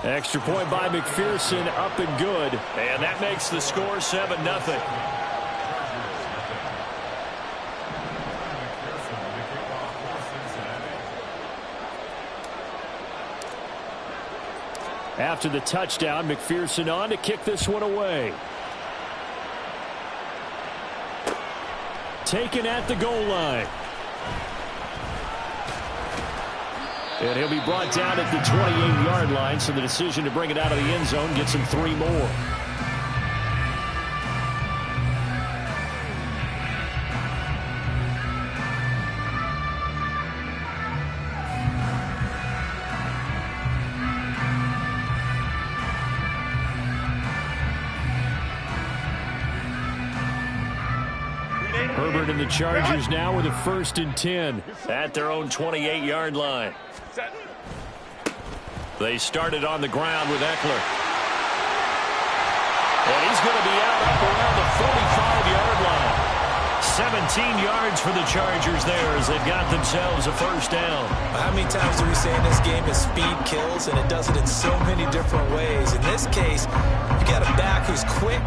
Extra point by McPherson, up and good. And that makes the score 7-0. After the touchdown, McPherson on to kick this one away. Taken at the goal line. And he'll be brought down at the 28-yard line, so the decision to bring it out of the end zone gets him 3 more. Herbert and the Chargers now with a 1st and 10 at their own 28-yard line. They started on the ground with Eckler. And he's going to be out up around the 45-yard line. 17 yards for the Chargers there as they've got themselves a 1st down. How many times do we say in this game that speed kills, and it does it in so many different ways? In this case, you got a back who's quick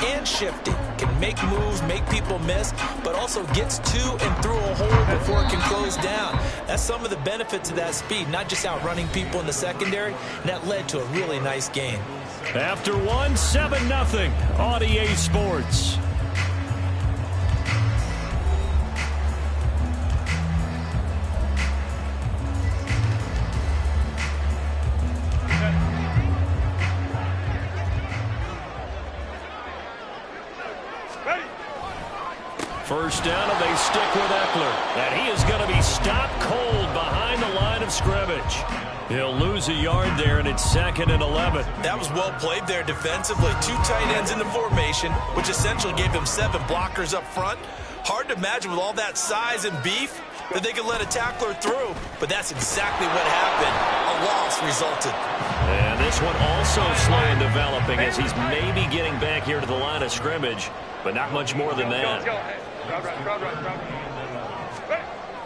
and shifty, can make moves, make people miss, but also gets to and through a hole before it can close down. That's some of the benefits of that speed, not just outrunning people in the secondary, and that led to a really nice game. After one, 7-0 on EA Sports. First down, and they stick with Eckler. And he is going to be stopped cold behind the line of scrimmage. He'll lose a yard there, and it's 2nd and 11. That was well played there defensively. 2 tight ends in the formation, which essentially gave them 7 blockers up front. Hard to imagine with all that size and beef that they could let a tackler through, but that's exactly what happened. A loss resulted. And this one also slow in developing as he's maybe getting back here to the line of scrimmage, but not much more than that.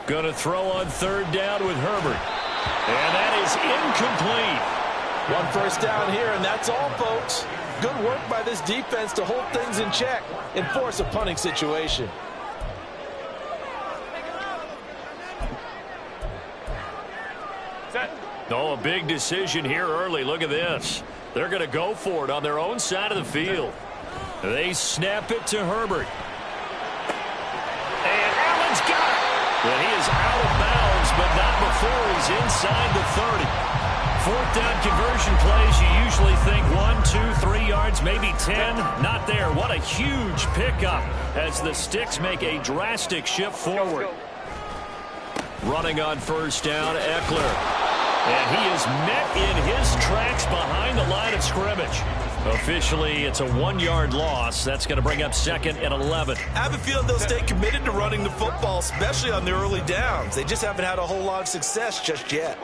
Going to throw on 3rd down with Herbert. And that is incomplete. 1 first down here, and that's all, folks. Good work by this defense to hold things in check and force a punting situation. Oh, a big decision here early. Look at this. They're going to go for it on their own side of the field. They snap it to Herbert. And Allen's got it. And he is out of bounds, but not before he's inside the 30. 4th down conversion plays, you usually think 1, 2, 3 yards, maybe 10. Not there. What a huge pickup as the Sticks make a drastic shift forward. Running on 1st down, Eckler. And he is met in his tracks behind the line of scrimmage. Officially, it's a 1-yard loss. That's going to bring up 2nd and 11. I have a feeling they'll stay committed to running the football, especially on the early downs. They just haven't had a whole lot of success just yet.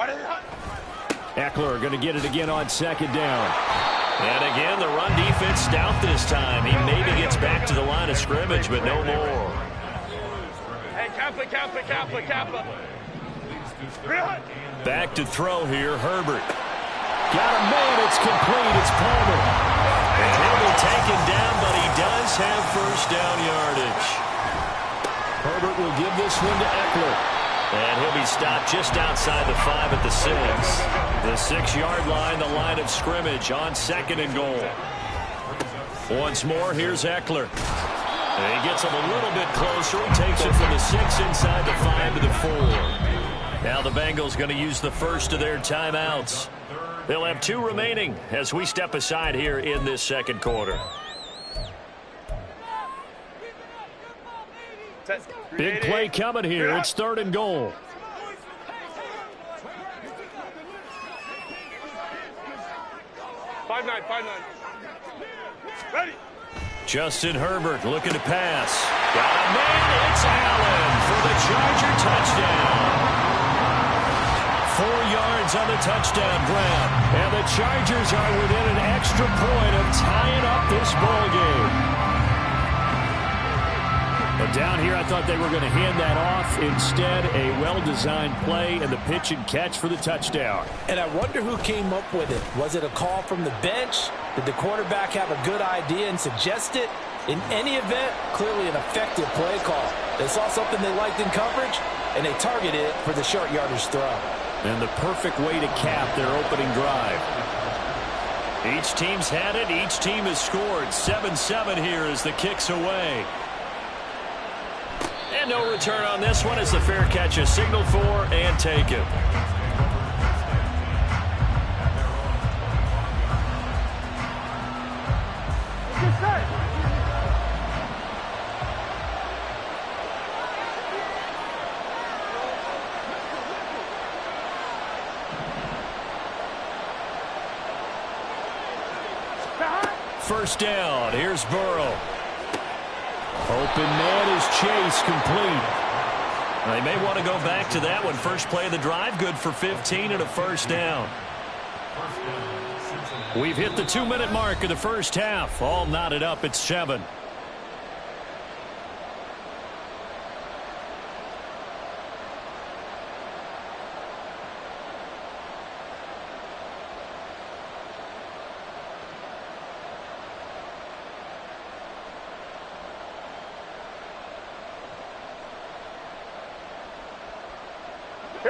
Eckler going to get it again on 2nd down. And again, the run defense stout this time. He maybe gets back to the line of scrimmage, but no more. Hey, Kappa. Back to throw here, Herbert. Got a man, it's complete, it's Palmer. And he'll be taken down, but he does have 1st down yardage. Herbert will give this one to Eckler. And he'll be stopped just outside the 5 at the 6. The 6-yard line, the line of scrimmage on 2nd and goal. Once more, here's Eckler. And he gets him a little bit closer. He takes it from the 6 inside the 5 to the 4. Now the Bengals going to use the first of their timeouts. They'll have 2 remaining as we step aside here in this 2nd quarter. Big play coming here. It's 3rd and goal. Five nine. Ready. Justin Herbert looking to pass. Got a man. It's Allen for the Charger touchdown. 4 yards on the touchdown grab. And the Chargers are within an extra point of tying up this ball game. A Down here, I thought they were going to hand that off. Instead, a well-designed play and the pitch and catch for the touchdown. And I wonder who came up with it. Was it a call from the bench? Did the quarterback have a good idea and suggest it? In any event, clearly an effective play call. They saw something they liked in coverage, and they targeted it for the short yardage throw. And the perfect way to cap their opening drive. Each team's had it. Each team has scored. 7-7 here as the kick's away. And no return on this one as the fair catch is signaled for and taken. First down. Here's Burrow. Open man is Chase, complete. They may want to go back to that one. First play of the drive, good for 15 and a first down. We've hit the 2-minute mark of the first half. All knotted up at 7.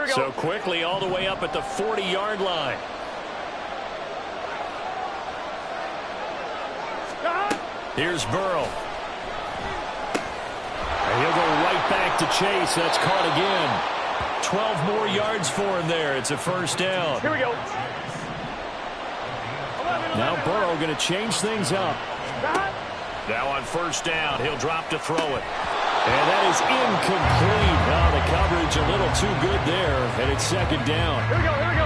So quickly all the way up at the 40-yard line. Here's Burrow. And he'll go right back to Chase. That's caught again. 12 more yards for him there. It's a first down. Here we go. Now Burrow going to change things up. Now on first down, he'll drop to throw it. And that is incomplete. Now the coverage a little too good there, and it's second down. Here we go, here we go.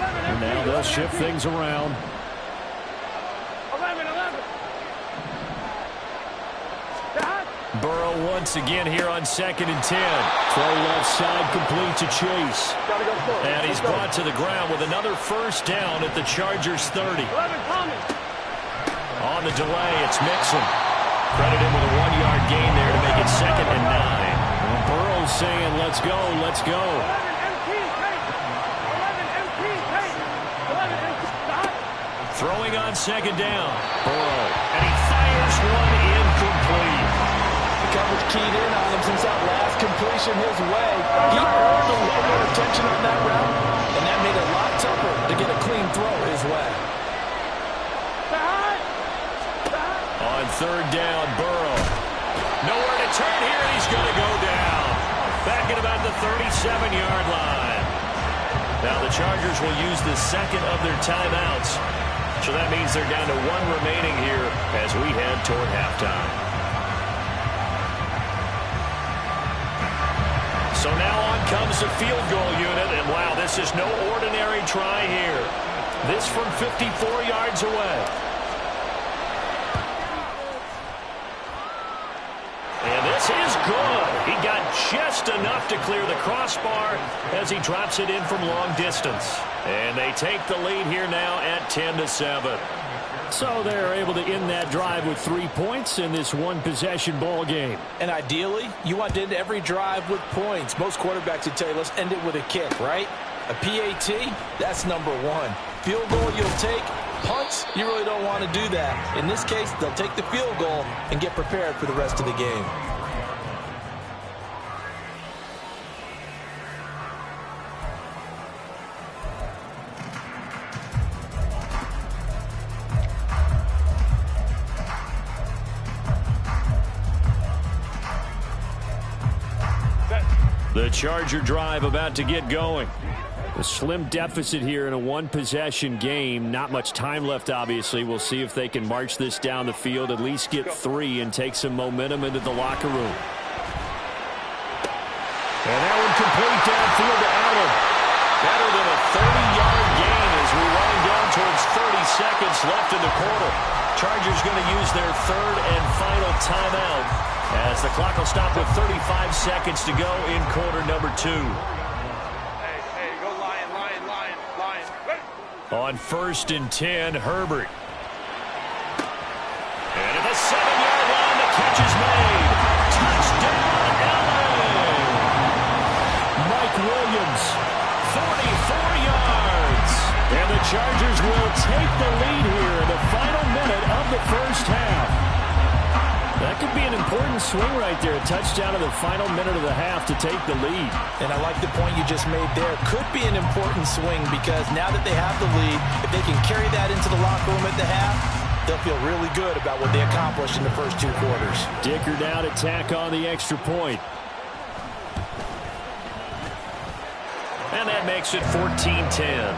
11, And now they'll shift things around. 11. Burrow once again here on 2nd and 10. Throw left side complete to Chase. Gotta go slow. And he's brought to the ground with another first down at the Chargers 30. 11, Thomas. On the delay, it's Mixon. Credit him with a 1-yard gain there to make it 2nd and 9. Well, Burrow's saying, let's go, let's go. 11 MT, take. 11 MT, take. 11 MT, stop. Throwing on second down. Burrow. And he fires one incomplete. The coverage keyed in on him since that last completion his way. He earned a little more attention on that route, and that made it a lot tougher to get a clean throw his way. On third down, Burrow. Nowhere to turn here, and he's going to go down. Back at about the 37-yard line. Now the Chargers will use the second of their timeouts. So that means they're down to 1 remaining here as we head toward halftime. So now on comes the field goal unit, and wow, this is no ordinary try here. This from 54 yards away. And this is good. He got just enough to clear the crossbar as he drops it in from long distance. And they take the lead here now at 10-7. So they're able to end that drive with 3 points in this one-possession ball game. And ideally, you want to end every drive with points. Most quarterbacks would tell you, let's end it with a kick, right? A PAT, that's number 1. Field goal you'll take. Punts, you really don't want to do that. In this case, they'll take the field goal and get prepared for the rest of the game. The Charger drive about to get going. A slim deficit here in a one-possession game. Not much time left, obviously. We'll see if they can march this down the field, at least get 3 and take some momentum into the locker room. And that one complete downfield to Allen. Better than a 30-yard gain as we wind down towards 30 seconds left in the quarter. Chargers going to use their 3rd and final timeout as the clock will stop with 35 seconds to go in quarter number 2. On 1st and 10, Herbert. And at the 7-yard line, the catch is made. the Chargers will take the lead here in the final minute of the first half. That could be an important swing right there. A touchdown in the final minute of the half to take the lead. And I like the point you just made there. Could be an important swing because now that they have the lead, if they can carry that into the locker room at the half, they'll feel really good about what they accomplished in the first 2 quarters. Dicker now to tack on the extra point. And that makes it 14-10.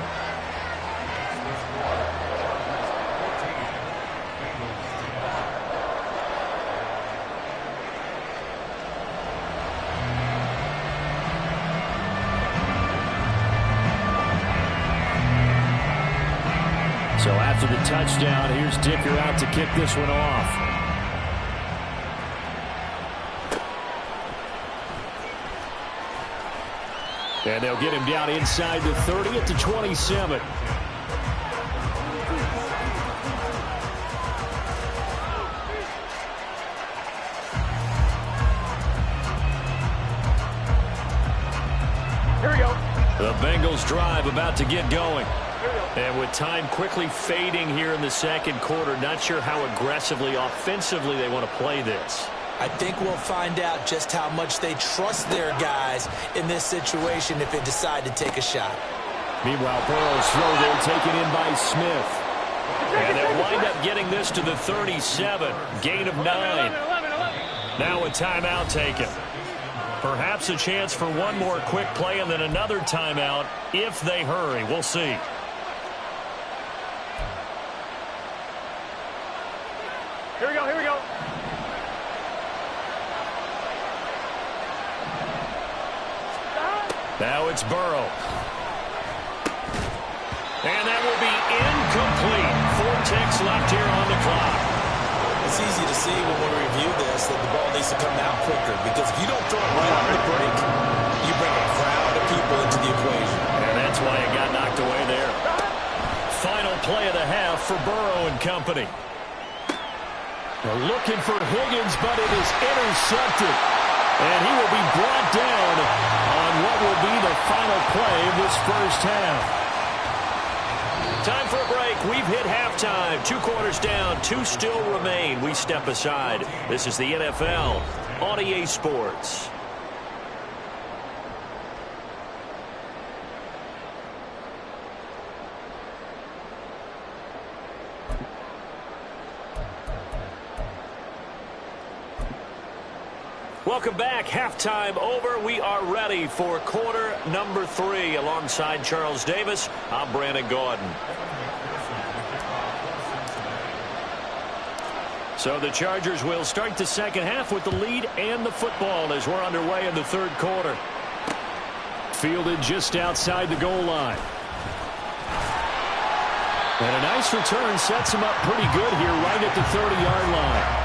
So after the touchdown, here's Dicker out to kick this one off. And they'll get him down inside the 30 at the 27. Here we go. The Bengals drive about to get going. And with time quickly fading here in the second quarter, not sure how aggressively, offensively they want to play this. I think we'll find out just how much they trust their guys in this situation if they decide to take a shot. Meanwhile, Burrow's throw there taken in by Smith. And they'll wind up getting this to the 37. Gain of 9. 11. Now a timeout taken. Perhaps a chance for one more quick play and then another timeout if they hurry. We'll see. Here we go. Now it's Burrow. And that will be incomplete. 4 ticks left here on the clock. It's easy to see when we review this that the ball needs to come out quicker because if you don't throw it right on the break, you bring a crowd of people into the equation. And that's why it got knocked away there. Final play of the half for Burrow and company. They're looking for Higgins, but it is intercepted. And he will be brought down on what will be the final play of this first half. Time for a break. We've hit halftime. 2 quarters down. 2 still remain. We step aside. This is the NFL on EA Sports. Welcome back. Halftime over. We are ready for quarter number 3. Alongside Charles Davis, I'm Brandon Gaudin. So the Chargers will start the second half with the lead and the football as we're underway in the third quarter. Fielded just outside the goal line. And a nice return sets him up pretty good here right at the 30-yard line.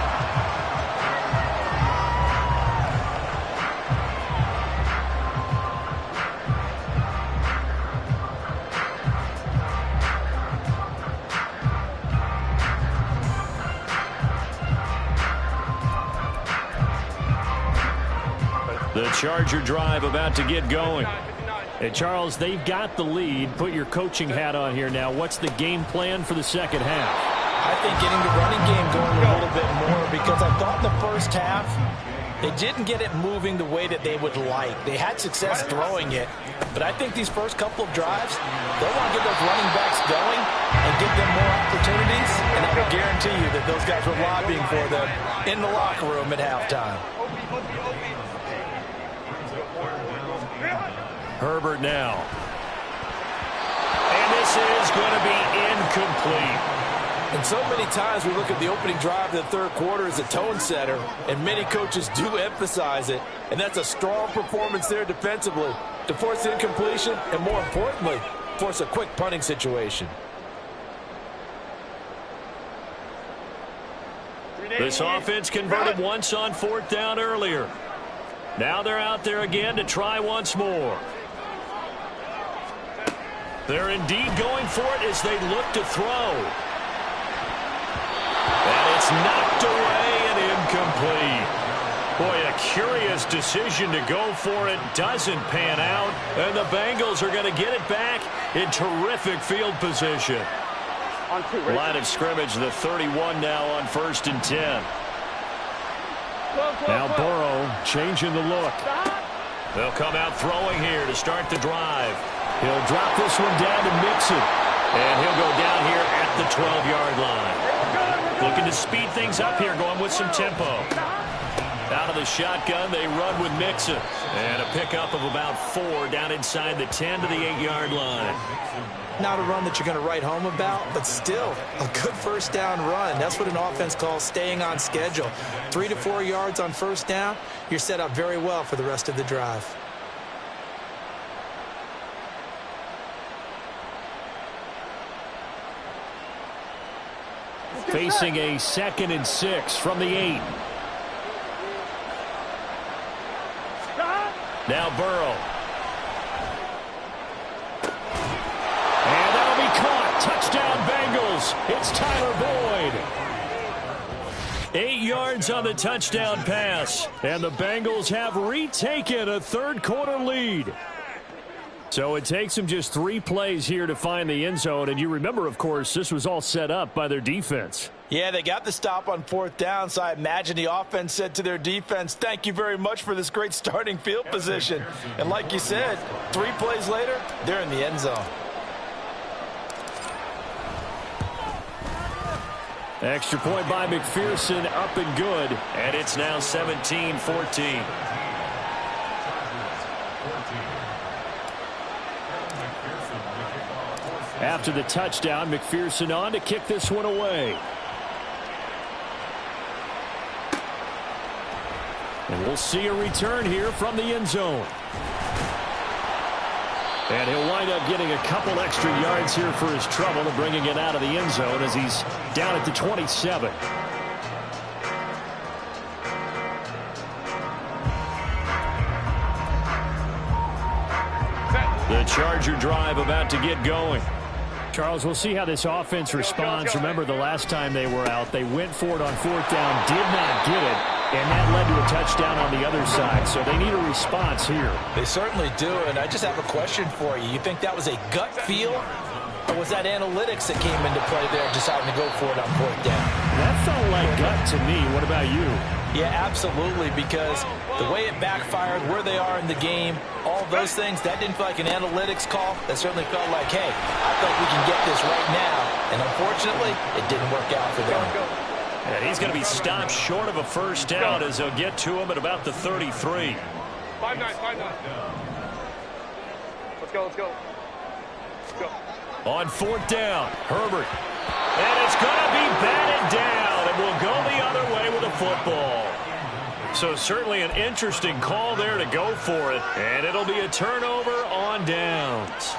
The Charger drive about to get going. And Charles, they've got the lead. Put your coaching hat on here now. What's the game plan for the second half? I think getting the running game going a little bit more because I thought in the first half they didn't get it moving the way that they would like. They had success throwing it, but I think these first couple of drives, they'll want to get those running backs going and give them more opportunities, and I will guarantee you that those guys were lobbying for them in the locker room at halftime. Herbert now. And this is going to be incomplete. And so many times we look at the opening drive of the third quarter as a tone setter, and many coaches do emphasize it, and that's a strong performance there defensively to force incompletion and, more importantly, force a quick punting situation. This offense converted once on 4th down earlier. Now they're out there again to try once more. They're indeed going for it as they look to throw. And it's knocked away and incomplete. Boy, a curious decision to go for it. Doesn't pan out. And the Bengals are going to get it back in terrific field position. Line of scrimmage, the 31 now on 1st and 10. Now Burrow changing the look. They'll come out throwing here to start the drive. He'll drop this one down to Mixon. And he'll go down here at the 12-yard line. Looking to speed things up here, going with some tempo. Out of the shotgun, they run with Mixon. And a pickup of about 4 down inside the 10 to the 8-yard line. Not a run that you're going to write home about, but still a good first down run. That's what an offense calls staying on schedule. 3 to 4 yards on first down, you're set up very well for the rest of the drive. Facing a 2nd and 6 from the 8. Now Burrow. And that'll be caught. Touchdown Bengals. It's Tyler Boyd. 8 yards on the touchdown pass. And the Bengals have retaken a third-quarter lead. So it takes them just 3 plays here to find the end zone. And you remember, of course, this was all set up by their defense. Yeah, they got the stop on 4th down, so I imagine the offense said to their defense, thank you very much for this great starting field position. And like you said, 3 plays later, they're in the end zone. Extra point by McPherson, up and good. And it's now 17-14. After the touchdown, McPherson on to kick this one away. And we'll see a return here from the end zone. And he'll wind up getting a couple extra yards here for his trouble and bringing it out of the end zone as he's down at the 27. The Charger drive about to get going. Charles, we'll see how this offense responds. Remember, the last time they were out, they went for it on 4th down, did not get it, and that led to a touchdown on the other side. So they need a response here. They certainly do, and I just have a question for you. You think that was a gut feel, or was that analytics that came into play there deciding to go for it on 4th down? That felt like gut to me. What about you? Yeah, absolutely, because the way it backfired, where they are in the game, all of those things, that didn't feel like an analytics call. That certainly felt like, hey, I felt we can get this right now. And unfortunately, it didn't work out for them. And he's going to be stopped short of a first down as they'll get to him at about the 33. 5-9, 5-9. Let's go, let's go. Let's go. On 4th down, Herbert. And it's going to be batted down, and we'll go the other way with a football. So certainly an interesting call there to go for it, and it'll be a turnover on downs.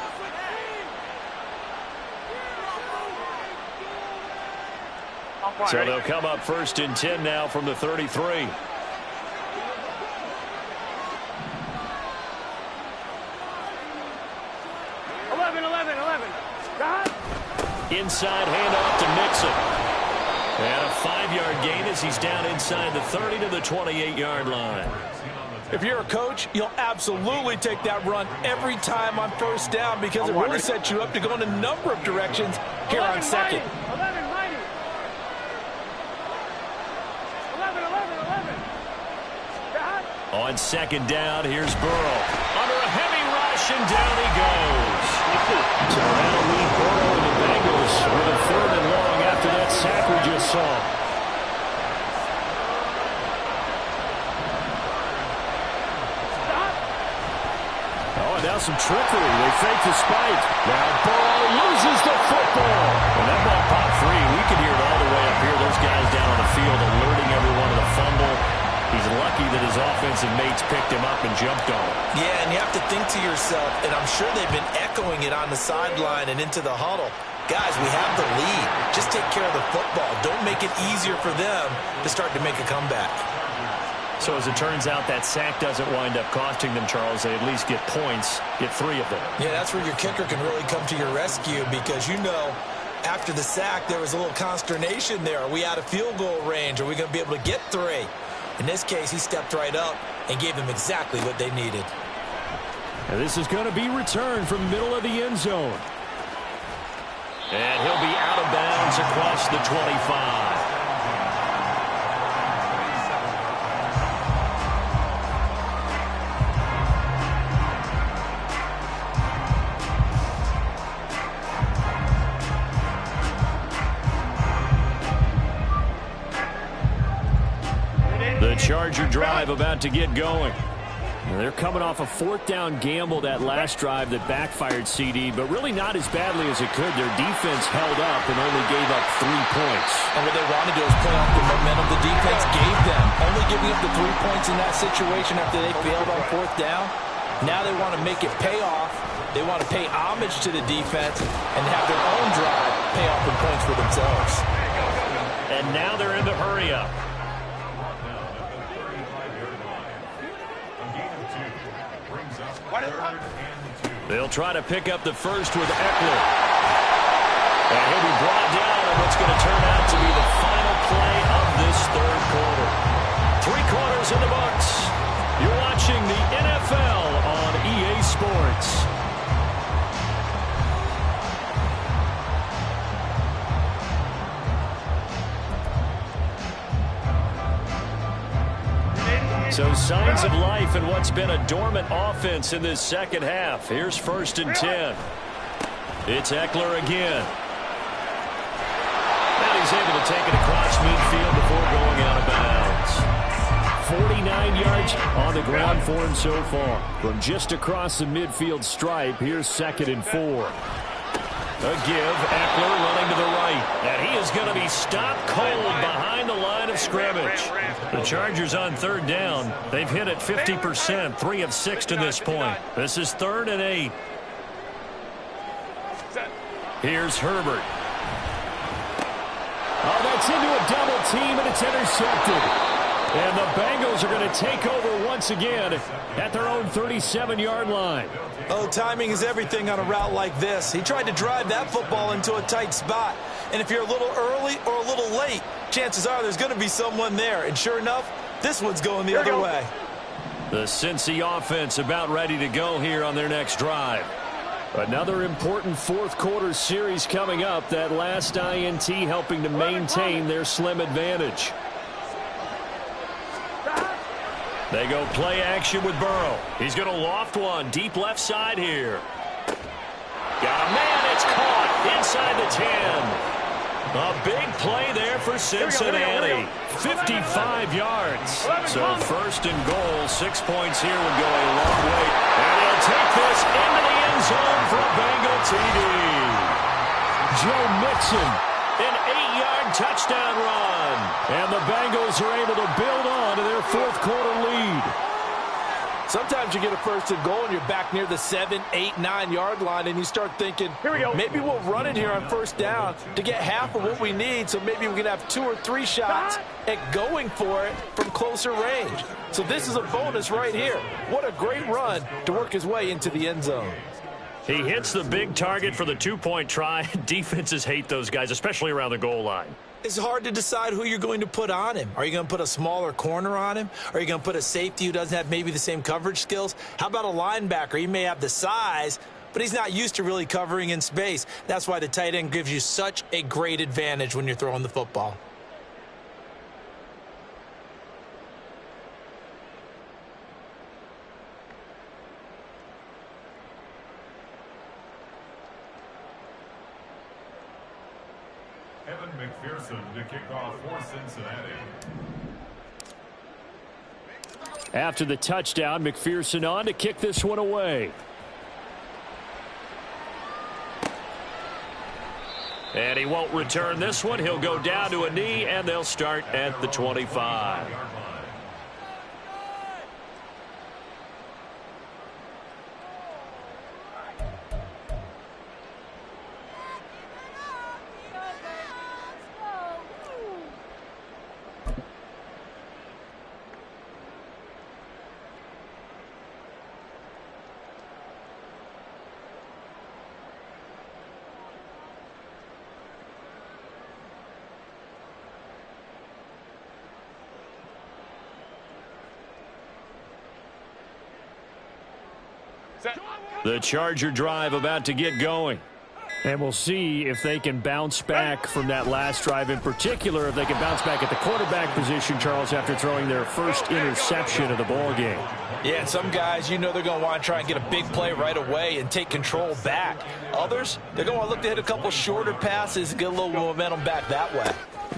So they'll come up 1st and 10 now from the 33. Inside handoff to Mixon. And a 5-yard gain as he's down inside the 30 to the 28-yard line. If you're a coach, you'll absolutely take that run every time on first down because it really sets you up to go in a number of directions here on second. 11. On 2nd down, here's Burrow. Under a heavy rush, and down he goes. So that'll leave Burrow and the Bengals with a 3rd and long after that sack we just saw. Oh, and now some trickery. They fake the spike. Now Burrow loses the football. And that ball popped free. We can hear it all the way up here. Those guys down on the field alerting everyone of the fumble. He's lucky that his offensive mates picked him up and jumped on him. Yeah, and you have to think to yourself, and I'm sure they've been echoing it on the sideline and into the huddle. Guys, we have the lead. Just take care of the football. Don't make it easier for them to start to make a comeback. So as it turns out, that sack doesn't wind up costing them, Charles. They at least get points, get 3 of them. Yeah, that's where your kicker can really come to your rescue because, you know, after the sack, there was a little consternation there. Are we out of field goal range? Are we going to be able to get 3? In this case, he stepped right up and gave them exactly what they needed. And this is going to be returned from the middle of the end zone. And he'll be out of bounds across the 25. The Charger drive about to get going. They're coming off a fourth down gamble that last drive that backfired, CD, but really not as badly as it could. Their defense held up and only gave up 3 points. And what they wanted to do is play off the momentum the defense gave them. Only giving up the 3 points in that situation after they failed on fourth down. Now they want to make it pay off. They want to pay homage to the defense and have their own drive pay off in points for themselves. And now they're in the hurry-up. They'll try to pick up the first with Eckler. And he'll be brought down on what's going to turn out to be the final play of this third quarter. 3 quarters in the books. You're watching the NFL on EA Sports. So signs of life in what's been a dormant offense in this second half. Here's 1st and 10. It's Eckler again. And he's able to take it across midfield before going out of bounds. 49 yards on the ground for him so far. From just across the midfield stripe, here's 2nd and 4. A give, Eckler running to the right. And he is going to be stopped cold behind the line of scrimmage. The Chargers on 3rd down. They've hit it 50%, 3 of 6 to this point. This is 3rd and 8. Here's Herbert. Oh, that's into a double team, and it's intercepted. And the Bengals are going to take over once again at their own 37-yard line. Oh, timing is everything on a route like this. He tried to drive that football into a tight spot. And if you're a little early or a little late, chances are there's going to be someone there. And sure enough, this one's going the other way. The Cincy offense about ready to go here on their next drive. Another important fourth quarter series coming up. That last INT helping to maintain their slim advantage. They go play action with Burrow. He's going to loft one deep left side here. Got a man. It's caught inside the 10. A big play there for Cincinnati. 55 yards. So 1st and goal. 6 points here would go a long way. And he'll take this into the end zone for a Bengal TD. Joe Mixon, an 8-yard touchdown run. And the Bengals are able to build on to their fourth quarter lead. Sometimes you get a 1st and goal and you're back near the 7, 8, 9-yard line and you start thinking, maybe we'll run it here on 1st down to get half of what we need, so maybe we can have 2 or 3 shots at going for it from closer range. So this is a bonus right here. What a great run to work his way into the end zone. He hits the big target for the 2-point try. Defenses hate those guys, especially around the goal line. It's hard to decide who you're going to put on him. Are you going to put a smaller corner on him? Are you going to put a safety who doesn't have maybe the same coverage skills? How about a linebacker? He may have the size, but he's not used to really covering in space. That's why the tight end gives you such a great advantage when you're throwing the football. McPherson to kick off for Cincinnati. After the touchdown, McPherson on to kick this one away. And he won't return this one. He'll go down to a knee, and they'll start at the 25. The Charger drive about to get going. And we'll see if they can bounce back from that last drive, in particular if they can bounce back at the quarterback position, Charles, after throwing their first interception of the ball game. Yeah, and some guys, you know they're going to want to try and get a big play right away and take control back. Others, they're going to want to look to hit a couple shorter passes and get a little momentum back that way.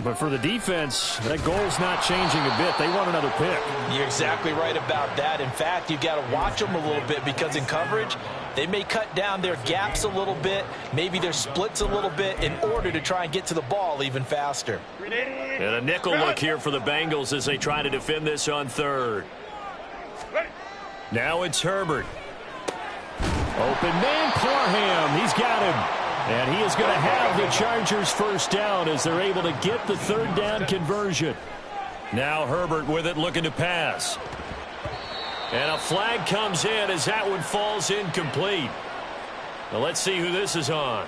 But for the defense, that goal's not changing a bit. They want another pick. You're exactly right about that. In fact, you've got to watch them a little bit because in coverage, they may cut down their gaps a little bit, maybe their splits a little bit in order to try and get to the ball even faster. And a nickel look here for the Bengals as they try to defend this on third. Now it's Herbert. Open man, Parham. He's got him. And he is going to have the Chargers first down as they're able to get the third down conversion. Now Herbert with it, looking to pass. And a flag comes in as that one falls incomplete. Now let's see who this is on.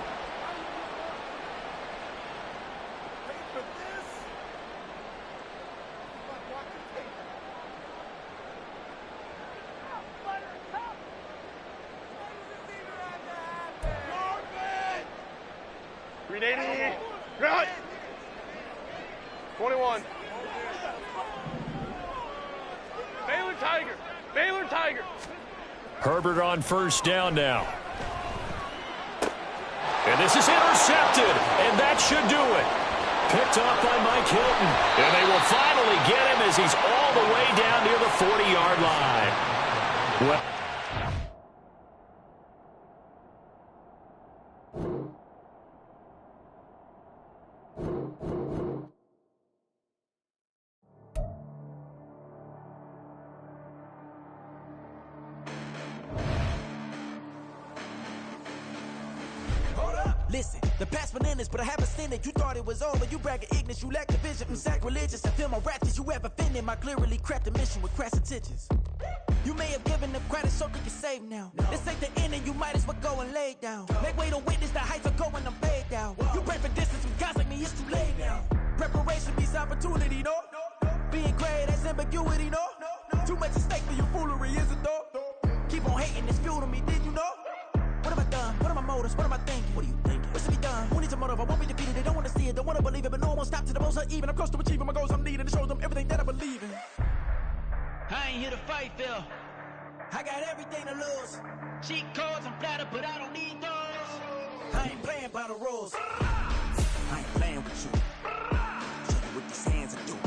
Right. 21. Baylor Tiger. Herbert on first down now. And this is intercepted, and that should do it. Picked off by Mike Hilton. And they will finally get him as he's all the way down near the 40-yard line. Well, listen, the past bananas, but I haven't seen it. You thought it was over, you bragging ignorance, you lack the vision from sacrilegious. I feel my ratchets, you have offended my clearly crafted mission with crass intentions. You may have given them credit so they can save now. This ain't the end and you might as well go and lay down. Make way to witness the heights are going, I'm paid down. You pray for distance from guys like me, it's too late now. Preparation means opportunity, no? Being great, that's ambiguity, no? Too much at stake for your foolery, is it though? Keep on hating, it's fuel to me, did you know? What have I done? What are my motives? What am I thinking? What are you thinking? What's to be done? Who needs a motive? I won't be defeated. They don't want to see it, don't want to believe it, but no one won't stop to the most uneven. I'm close to achieving my goals. I'm needing to show them everything that I believe in. I ain't here to fight, Phil. I got everything to lose. Cheat codes, I'm flattered, but I don't need those. I ain't playing by the rules. I ain't playing with you. Show you what these hands are doing.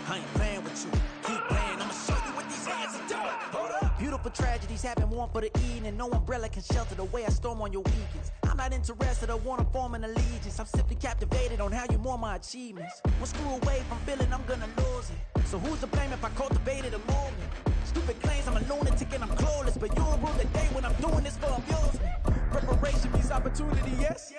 I ain't playing with you. Keep playing, I'ma show you what these hands are doing. Hold up. Beautiful tragedies happen, one for the evening. No umbrella can shelter the way I storm on your weekends. I'm not interested, I wanna form an allegiance. I'm simply captivated on how you mourn my achievements. One screw away from feeling I'm gonna lose it. So who's to blame if I cultivated a movement? Stupid claims I'm a lunatic and I'm clueless, but you'll rule the day when I'm doing this for amusement. Preparation means opportunity, yes.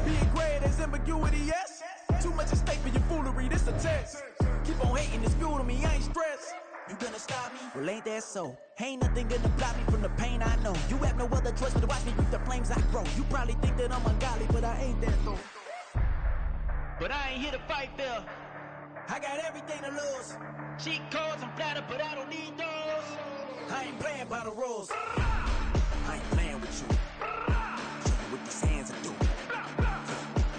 Being great as ambiguity, yes. Too much at stake for your foolery, this a test. Keep on hating, it's fuel to me, I ain't stressed. You gonna stop me? Well, ain't that so? Ain't nothing gonna block me from the pain I know. You have no other choice but to watch me reap the flames I grow. You probably think that I'm ungodly, but I ain't that though. But I ain't here to fight, Phil. I got everything to lose. Cheat codes, I'm flattered, but I don't need those. I ain't playing by the rules. I ain't playing with you. Show you what these hands are doing.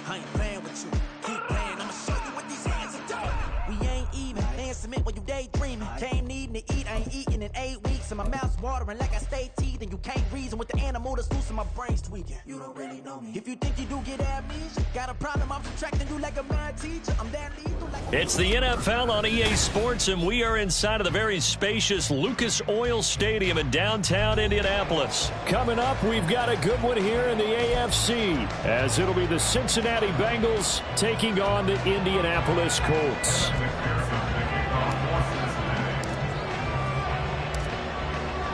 I ain't playing with you. Keep playing, I'ma show you what these hands are doing. We ain't even. Submit when you daydreaming. Came needing to eat, I ain't eating in 8 weeks. And my mouth's watering like I stay teeth. And you can't reason with the animal that's loose and my brain's tweaking. You don't really know me. If you think you do get amnesia, got a problem, I'm subtracting you like a mad teacher. I'm that lethal like it's the NFL on EA Sports, and we are inside of the very spacious Lucas Oil Stadium in downtown Indianapolis. Coming up, we've got a good one here in the AFC, as it'll be the Cincinnati Bengals taking on the Indianapolis Colts.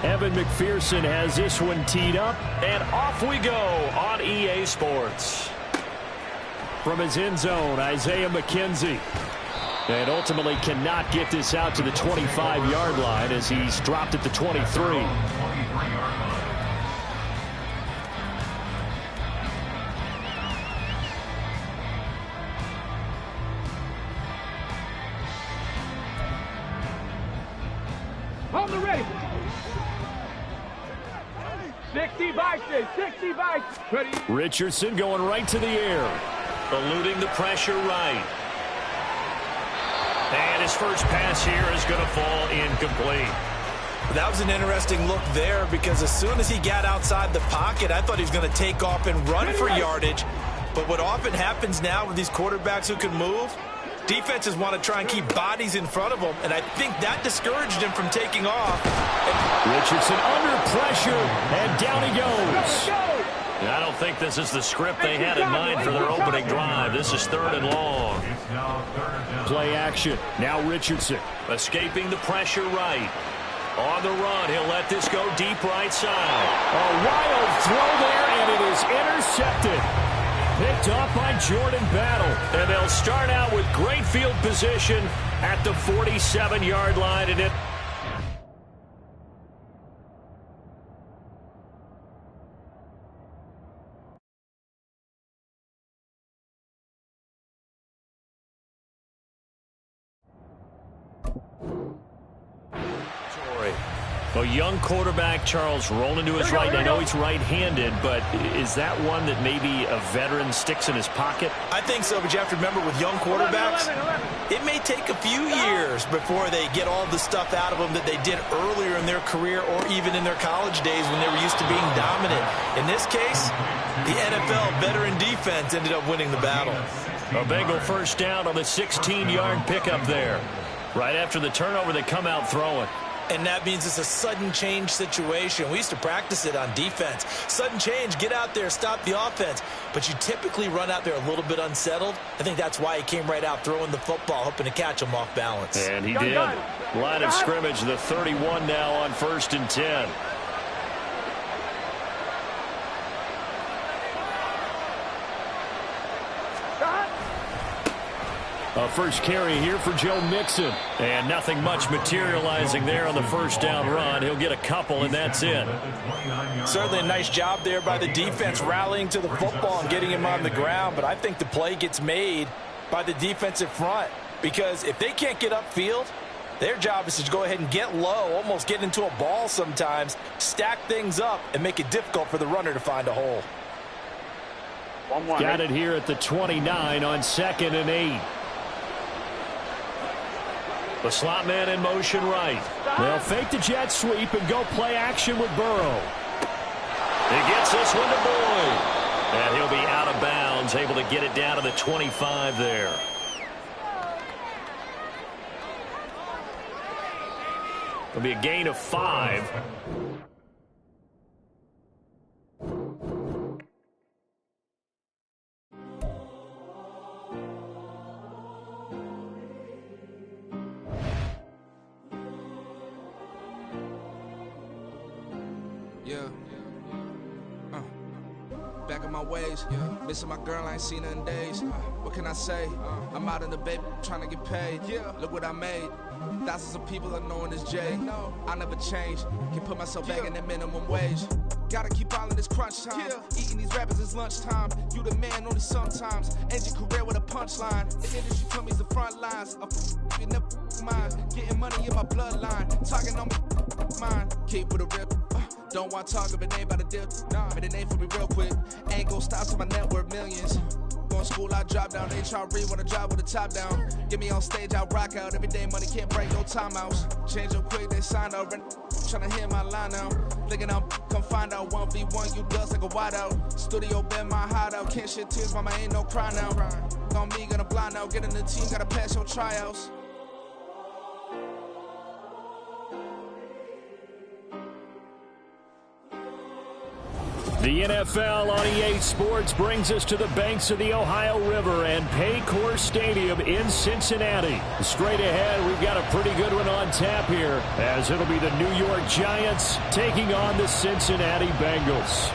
Evan McPherson has this one teed up, and off we go on EA Sports. From his end zone, Isaiah McKenzie. And ultimately cannot get this out to the 25-yard line as he's dropped at the 23. On the ready. 60 Bison, 60 Bison. Richardson going right to the air. Eluding the pressure right. And his first pass here is going to fall incomplete. That was an interesting look there because as soon as he got outside the pocket, I thought he was going to take off and run for yardage. But what often happens now with these quarterbacks who can move, defenses want to try and keep bodies in front of them, and I think that discouraged him from taking off. Richardson under pressure, and down he goes. I don't think this is the script they had in mind for their opening drive. This is 3rd and long. Play action. Now Richardson escaping the pressure right. On the run, he'll let this go deep right side. A wild throw there, and it is intercepted. Picked off by Jordan Battle. And they'll start out with great field position at the 47-yard line. And it. A young quarterback, Charles, rolling to his right. I know he's right-handed, but is that one that maybe a veteran sticks in his pocket? I think so, but you have to remember with young quarterbacks, it may take a few years before they get all the stuff out of them that they did earlier in their career or even in their college days when they were used to being dominant. In this case, the NFL veteran defense ended up winning the battle. A Bengal first down on the 16-yard pickup there. Right after the turnover, they come out throwing. And that means it's a sudden change situation. We used to practice it on defense. Sudden change, get out there, stop the offense. But you typically run out there a little bit unsettled. I think that's why he came right out throwing the football, hoping to catch him off balance. And he did. Line of scrimmage, the 31 now on 1st and 10. A first carry here for Joe Mixon. And nothing much materializing there on the first down run. He'll get a couple, and that's it. Certainly a nice job there by the defense rallying to the football and getting him on the ground. But I think the play gets made by the defensive front. Because if they can't get upfield, their job is to go ahead and get low, almost get into a ball sometimes, stack things up, and make it difficult for the runner to find a hole. Got it here at the 29 on 2nd and 8. The slot man in motion right. They'll fake the jet sweep and go play action with Burrow. He gets this one to Boyd. And he'll be out of bounds, able to get it down to the 25 there. It'll be a gain of 5. Back in my ways, missing my girl, I ain't seen her in days. What can I say? I'm out in the baby, trying to get paid. Look what I made. Thousands of people are knowing this Jay. I never change. Can put myself back in the minimum wage. Gotta keep all in this crunch time. Eating these rappers is lunchtime. You the man only sometimes. End your career with a punchline. The industry for me's the front lines. You never mind. Getting money in my bloodline. Talking on my mind. Keep with a rip. Don't want to talk if it ain't about a dip. But it ain't for me real quick. Ain't gon' stop till my net worth millions. Going to school, I drop down. HRE wanna drive with the top down. Get me on stage, I rock out. Every day money can't break, no timeouts. Change up quick, they signed out. Tryna hear my line out. Thinking I'm come find out 1v1, you dust like a wideout. Studio been my hideout. Can't shed tears, mama ain't no cry now. On me, gonna blind out. Get in the team, gotta pass your tryouts. The NFL on EA Sports brings us to the banks of the Ohio River and Paycor Stadium in Cincinnati. Straight ahead, we've got a pretty good one on tap here, as it'll be the New York Giants taking on the Cincinnati Bengals.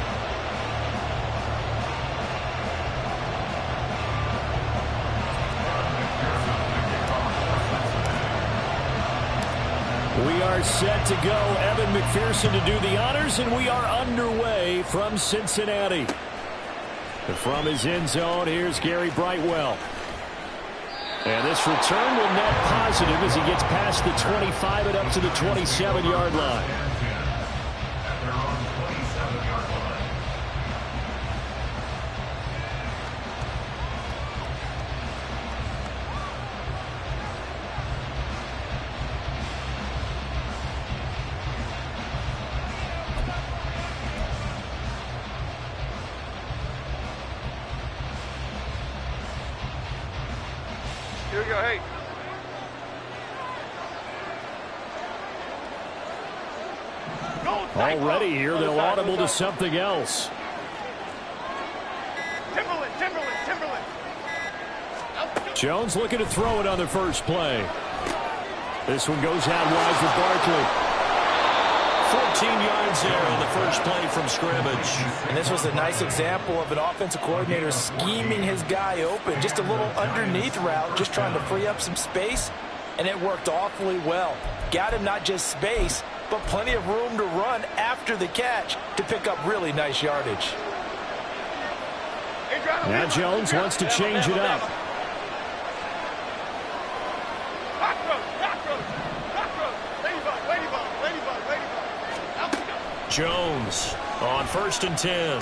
We are set to go. Evan McPherson to do the honors, and we are underway from Cincinnati. And from his end zone, here's Gary Brightwell. And this return will net positive as he gets past the 25 and up to the 27-yard line. we go. Hey. Already here, they'll audible to something else. Timberland. Jones looking to throw it on the first play. This one goes out wide for Barkley. 14 yards there on the first play from scrimmage. And this was a nice example of an offensive coordinator scheming his guy open. Just a little underneath route, just trying to free up some space, and it worked awfully well. Got him not just space, but plenty of room to run after the catch to pick up really nice yardage. Now Jones wants to change it up. Jones on 1st and 10.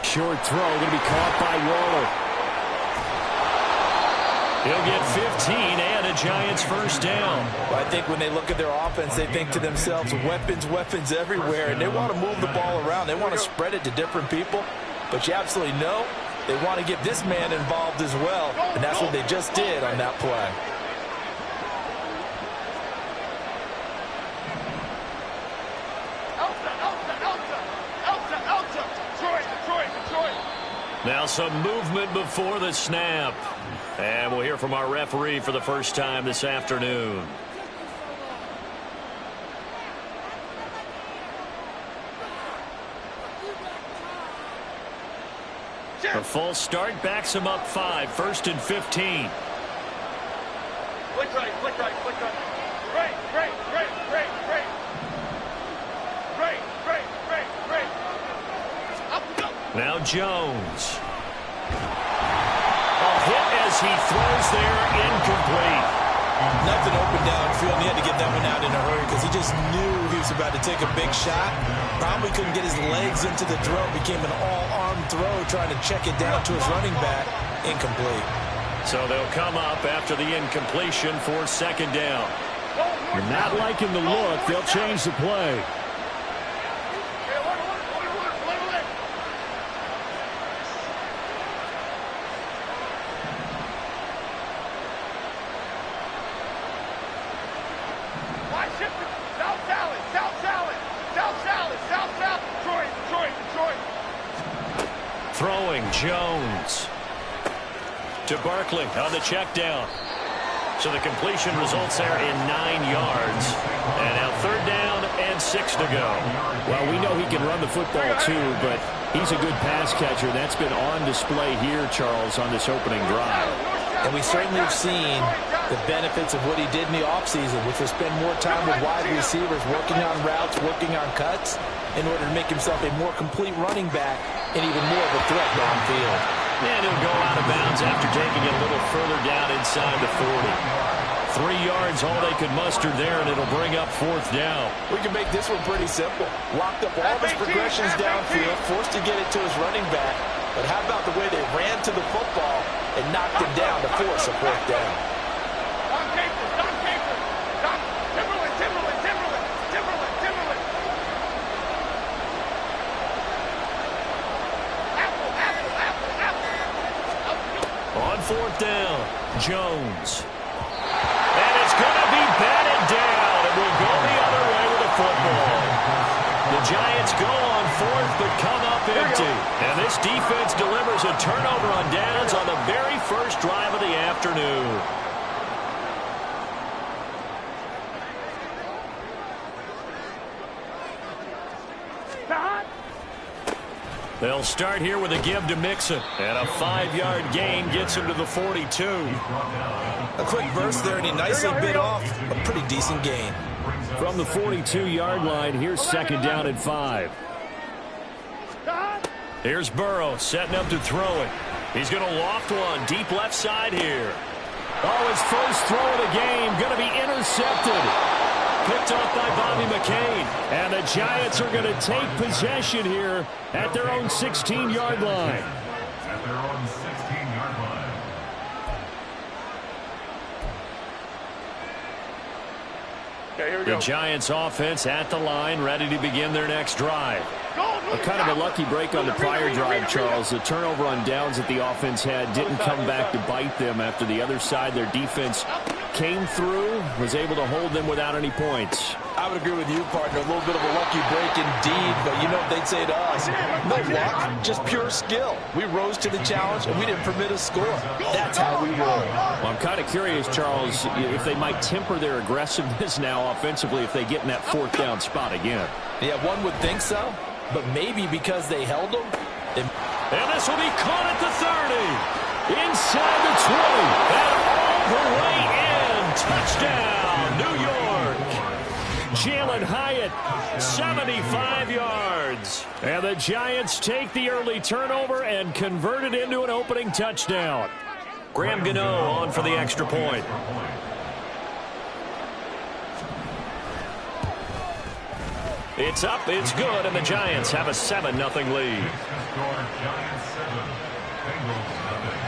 Short throw going to be caught by Waller. He'll get 15 and a Giants first down. Well, I think when they look at their offense, they think to themselves, weapons everywhere, and they want to move the ball around. They want to spread it to different people, but you absolutely know they want to get this man involved as well, and that's what they just did on that play. Now some movement before the snap. And we'll hear from our referee for the first time this afternoon. A false start backs him up 5, 1st and 15. Flick right. Right. Now Jones. A hit as he throws there, incomplete. Nothing open downfield. He had to get that one out in a hurry because he just knew he was about to take a big shot. Probably couldn't get his legs into the throw. Became an all-arm throw trying to check it down to his running back. Incomplete. So they'll come up after the incompletion for 2nd down. Not liking the look, they'll change the play. Throwing Jones to Barkley on the check down. So the completion results there in 9 yards. And now 3rd down and 6 to go. Well, we know he can run the football too, but he's a good pass catcher. That's been on display here, Charles, on this opening drive. And we certainly have seen the benefits of what he did in the offseason, which was spend more time with wide receivers, working on routes, working on cuts, in order to make himself a more complete running back and even more of a threat downfield. And he'll go out of bounds after taking it a little further down inside the 40. 3 yards, all they could muster there, and it'll bring up 4th down. We can make this one pretty simple. Locked up all his progressions downfield, forced to get it to his running back. But how about the way they ran to the football and knocked him down to force a 4th down? On 4th down, Jones. And it's going to be batted down, and we'll go the other way with the football. The Giants go on 4th, but come up empty. And this defense delivers a turnover on downs on the very first drive of the afternoon. They'll start here with a give to Mixon. And a 5-yard gain gets him to the 42. A quick burst there, and he nicely bit off a pretty decent gain. From the 42-yard line, here's 2nd down and 5. Here's Burrow setting up to throw it. He's going to loft one deep left side here. Oh, his first throw of the game going to be intercepted. Picked off by Bobby McCain. And the Giants are going to take possession here at their own 16-yard line. At their own 16-yard line. Okay, here we go. The Giants offense at the line, ready to begin their next drive. Go, A kind of a lucky break on the prior drive, Charles. The turnover on downs that the offense had didn't come back to bite them after the other side. Their defense came through, was able to hold them without any points. I would agree with you, partner. A little bit of a lucky break indeed, but you know what they'd say to us? No luck, just pure skill. We rose to the challenge, and we didn't permit a score. That's how we roll. Well, I'm kind of curious, Charles, if they might temper their aggressiveness now offensively if they get in that fourth down spot again. Yeah, one would think so, but maybe because they held them. And this will be caught at the 30. Inside the 20. And all the way in. Touchdown, New York. Jalen Hyatt, 75 yards. And the Giants take the early turnover and convert it into an opening touchdown. Graham Gano on for the extra point. It's up, it's good, and the Giants have a 7-0 lead. Giants 7, Bengals nothing.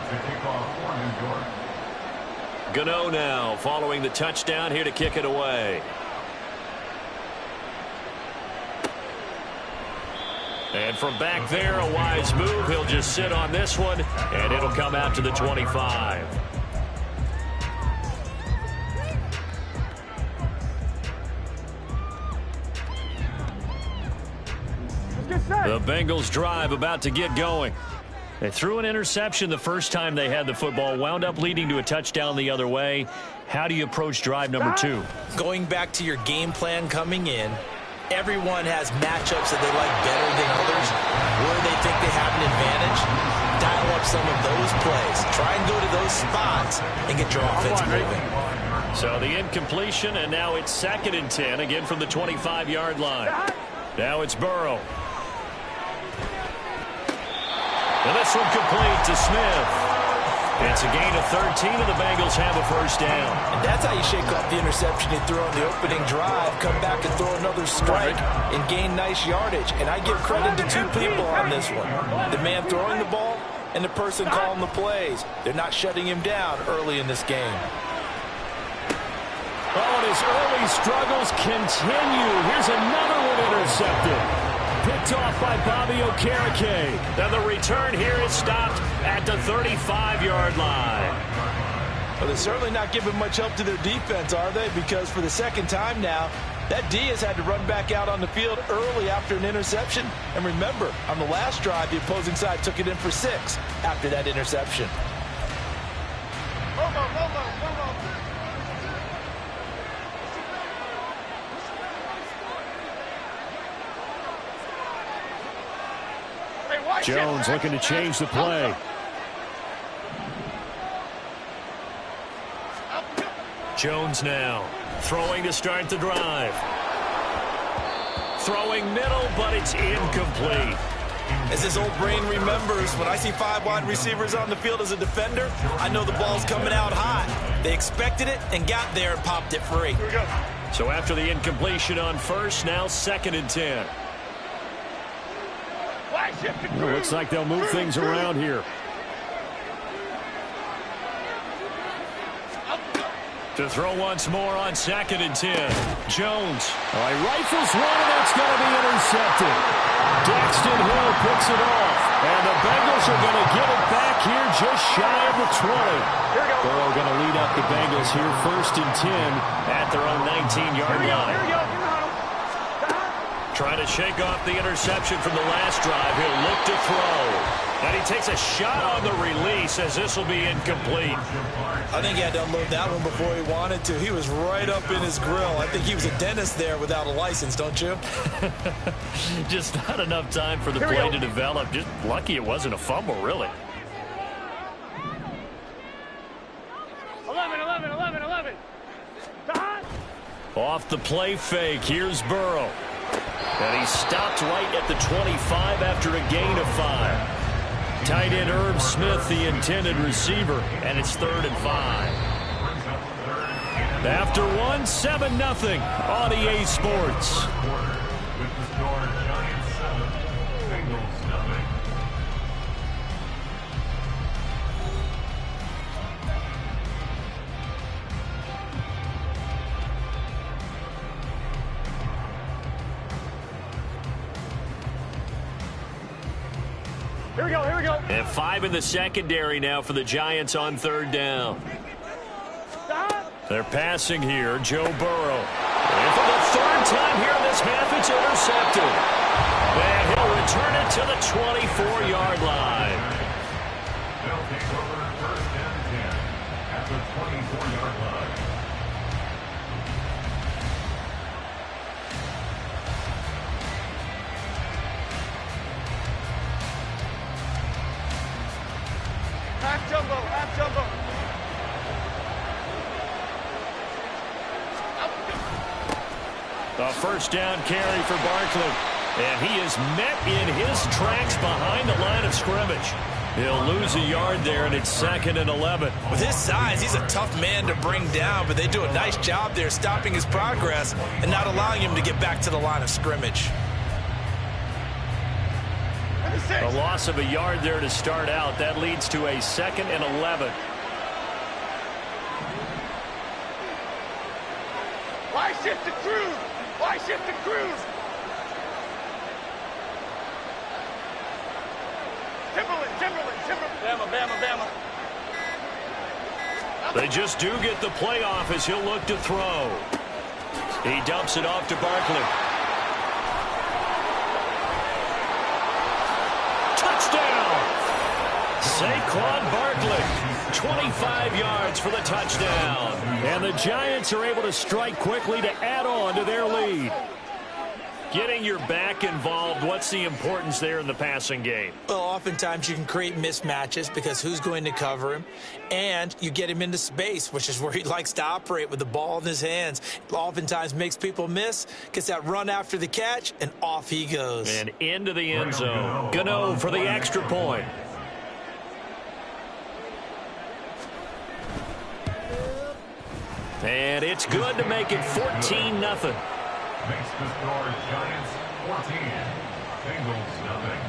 To kick off for New York. Gano now following the touchdown here to kick it away. And from back there, a wise move. He'll just sit on this one, and it'll come out to the 25. The Bengals drive about to get going. They threw an interception the first time they had the football, wound up leading to a touchdown the other way. How do you approach drive number 2? Going back to your game plan coming in, everyone has matchups that they like better than others. Where they think they have an advantage, dial up some of those plays. Try and go to those spots and get your offense moving. So the incompletion, and now it's 2nd and 10, again from the 25-yard line. Now it's Burrow. And this one complete to Smith. It's a gain of 13, and the Bengals have a first down. And that's how you shake off the interception you threw on the opening drive, come back and throw another strike and gain nice yardage. And I give credit to two people on this one. The man throwing the ball and the person calling the plays. They're not shutting him down early in this game. Oh, and his early struggles continue. Here's another one intercepted. Picked off by Bobby Okereke. Now the return here is stopped at the 35-yard line. Well, they're certainly not giving much help to their defense, are they? Because for the second time now, that D has had to run back out on the field early after an interception. And remember, on the last drive, the opposing side took it in for 6 after that interception. Jones looking to change the play. Jones now throwing to start the drive. Throwing middle, but it's incomplete. As his old brain remembers, when I see 5 wide receivers on the field as a defender, I know the ball's coming out hot. They expected it and got there and popped it free. Here we go. So after the incompletion on first, now 2nd and 10. Well, looks like they'll move things around here. To throw once more on 2nd and 10. Jones. He rifles one, and that's going to be intercepted. Daxton Hill picks it off. And the Bengals are going to get it back here just shy of the 20. Burrow going to lead up the Bengals here 1st and 10 at their own 19-yard line. Trying to shake off the interception from the last drive. He'll look to throw. And he takes a shot on the release as this will be incomplete. I think he had to unload that one before he wanted to. He was right up in his grill. I think he was a dentist there without a license, don't you? Just not enough time for the play to develop. Just lucky it wasn't a fumble, really. 11. Off the play fake, here's Burrow. And he stopped right at the 25 after a gain of 5. Tight end Herb Smith, the intended receiver, and it's 3rd and 5. After 1, 7-0 on EA Sports. With the score, Giants 7, Bengals nothing. Here we go, here we go. And 5 in the secondary now for the Giants on third down. Stop. They're passing here, Joe Burrow. And for the third time here in this half, it's intercepted. And he'll return it to the 24-yard line. They'll take over first and 10 at the 24-yard line. Half jumbo, half jumbo. A first down carry for Barkley. And he is met in his tracks behind the line of scrimmage. He'll lose a yard there, and it's 2nd and 11. With his size, he's a tough man to bring down, but they do a nice job there stopping his progress and not allowing him to get back to the line of scrimmage. A loss of a yard there to start out. That leads to a 2nd and 11. Why shift the cruise? Why shift the cruise? Timberland, Timberland, Timberland. Bama, Bama, Bama. They just do get the playoff as he'll look to throw. He dumps it off to Barkley. Touchdown! Saquon Barkley, 25 yards for the touchdown. And the Giants are able to strike quickly to add on to their lead. Getting your back involved, what's the importance there in the passing game? Well, oftentimes you can create mismatches because who's going to cover him? And you get him into space, which is where he likes to operate with the ball in his hands. Oftentimes makes people miss, gets that run after the catch, and off he goes. And into the end zone. Gano for the extra point. And it's good to make it 14-0. Makes the score Giants 14, Bengals nothing.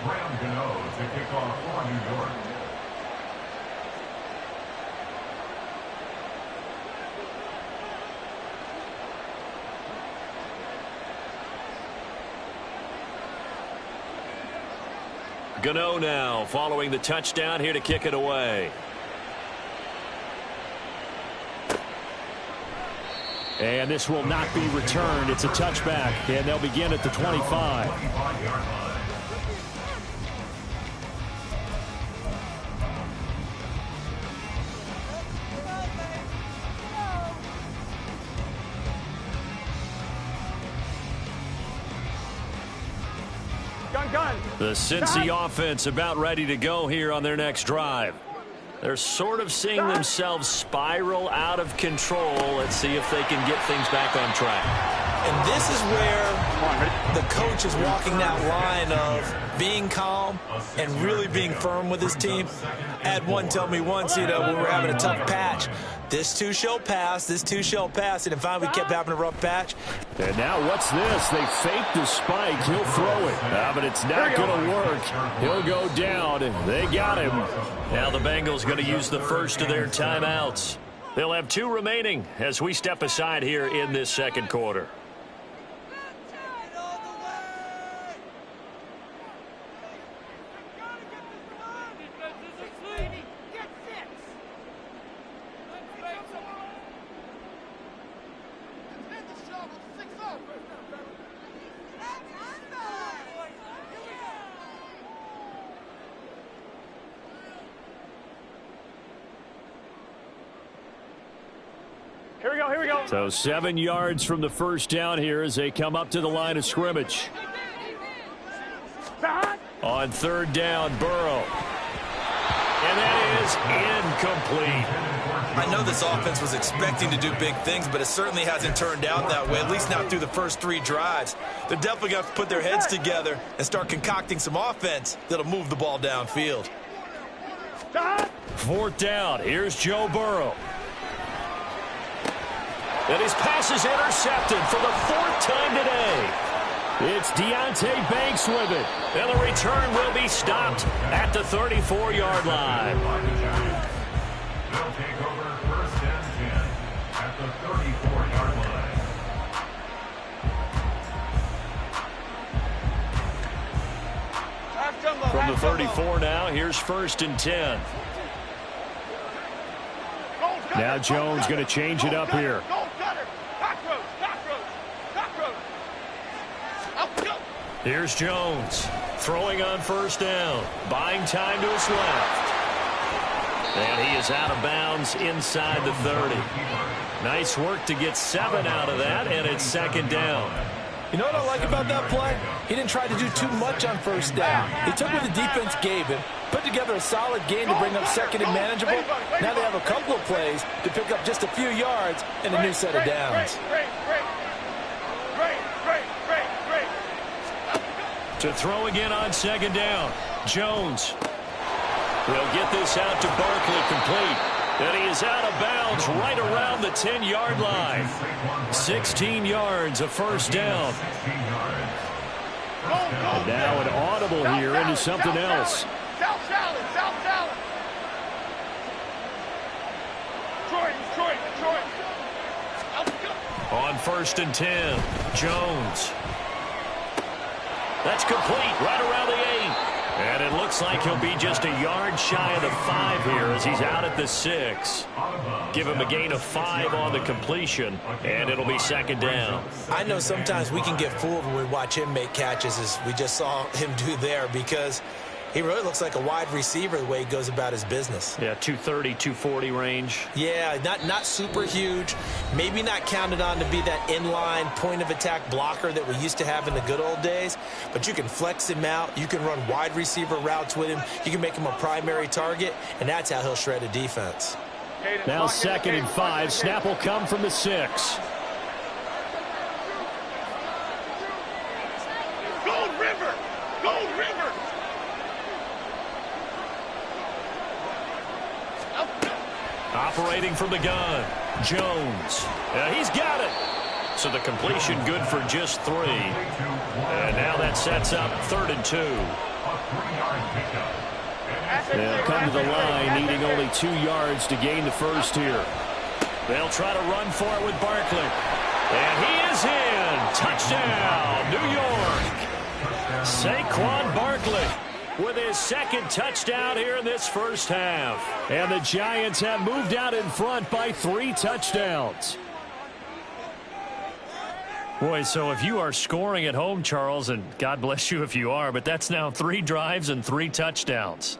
Graham Gano to kick off for New York. Gano now following the touchdown here to kick it away. And this will not be returned. It's a touchback, and they'll begin at the 25. The Cincy offense about ready to go here on their next drive. They're sort of seeing themselves spiral out of control. Let's see if they can get things back on track. And this is where the coach is walking that line of being calm and really being firm with his team. I had one tell me once, when we were having a tough patch, this too shall pass, this too shall pass, and finally we kept having a rough patch. And now what's this? They faked the spike. He'll throw it. But it's not going to work. He'll go down. They got him. Now the Bengals going to use the first of their timeouts. They'll have 2 remaining as we step aside here in this second quarter. Here we go. So 7 yards from the first down here as they come up to the line of scrimmage. On third down, Burrow. And that is incomplete. I know this offense was expecting to do big things, but it certainly hasn't turned out that way, at least not through the first 3 drives. They're definitely going to put their heads together and start concocting some offense that'll move the ball downfield. Fourth down. Here's Joe Burrow. And his pass is intercepted for the 4th time today. It's Deonte Banks with it. And the return will be stopped at the 34-yard line. They'll take over first and 10 at the 34-yard line. From the 34 now, here's first and 10. Now Jones going to change it up here. Here's Jones throwing on first down, buying time to his left. And he is out of bounds inside the 30. Nice work to get 7 out of that, and it's second down. You know what I like about that play? He didn't try to do too much on first down. He took what the defense gave him, put together a solid game to bring up second and manageable. Now they have a couple of plays to pick up just a few yards and a new set of downs. To throw again on second down. Jones will get this out to Barkley, complete. And he is out of bounds right around the 10-yard line. 16 yards, a first down. And now an audible here into something else. South Salad. Detroit. On first and 10, Jones. That's complete right around the 8. And it looks like he'll be just a yard shy of the 5 here as he's out at the 6. Give him a gain of 5 on the completion, and it'll be second down. I know sometimes we can get fooled when we watch him make catches, as we just saw him do there, because he really looks like a wide receiver the way he goes about his business. Yeah, 230, 240 range. Yeah, not super huge. Maybe not counted on to be that inline point-of-attack blocker that we used to have in the good old days. But you can flex him out. You can run wide receiver routes with him. You can make him a primary target, and that's how he'll shred a defense. Now second and 5. Snap will come from the 6. Gold River. Operating from the gun, Jones. He's got it. So the completion good for just 3. And now that sets up 3rd and 2. They'll come to the line, needing only 2 yards to gain the first here. They'll try to run for it with Barkley. And he is in. Touchdown, New York. Saquon Barkley with his second touchdown here in this first half. And the Giants have moved out in front by 3 touchdowns. Boy, so if you are scoring at home, Charles, and God bless you if you are, but that's now 3 drives and 3 touchdowns.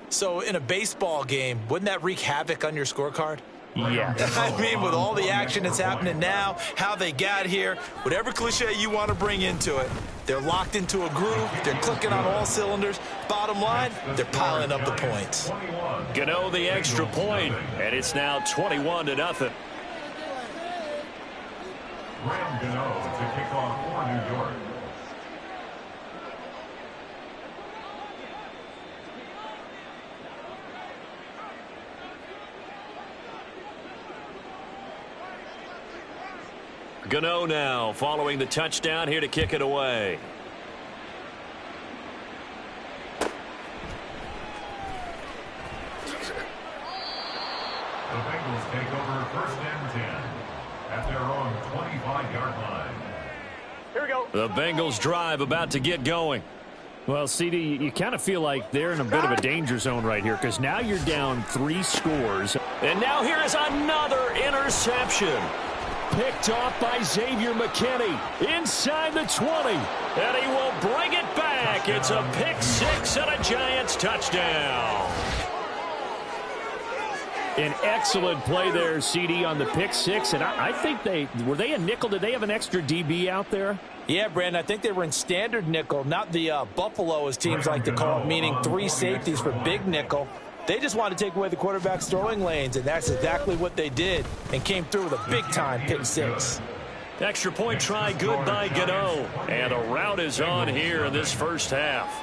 So in a baseball game, wouldn't that wreak havoc on your scorecard? Yeah. I mean, with all the action that's happening now, how they got here, whatever cliche you want to bring into it, they're locked into a groove, they're clicking on all cylinders. Bottom line, they're piling up the points. Gano the extra point, and it's now 21-0. Graham Gano to kick off for New York. Gano now following the touchdown here to kick it away. The Bengals take over first and 10 at their own 25-yard line. Here we go. The Bengals drive about to get going. Well, CD, you kind of feel like they're in a bit of a danger zone right here because now you're down 3 scores. And now here is another interception. Picked off by Xavier McKinney inside the 20. And he will bring it back. It's a pick 6 and a Giants touchdown. An excellent play there, CD, on the pick 6. And I think were they a nickel? Did they have an extra DB out there? Yeah, Brandon, I think they were in standard nickel, not the Buffalo, as teams like to call it, meaning 3 safeties for big nickel. They just wanted to take away the quarterback's throwing lanes, and that's exactly what they did and came through with a big-time pick 6. Extra point try good by Gano. And a rout is on here in this first half.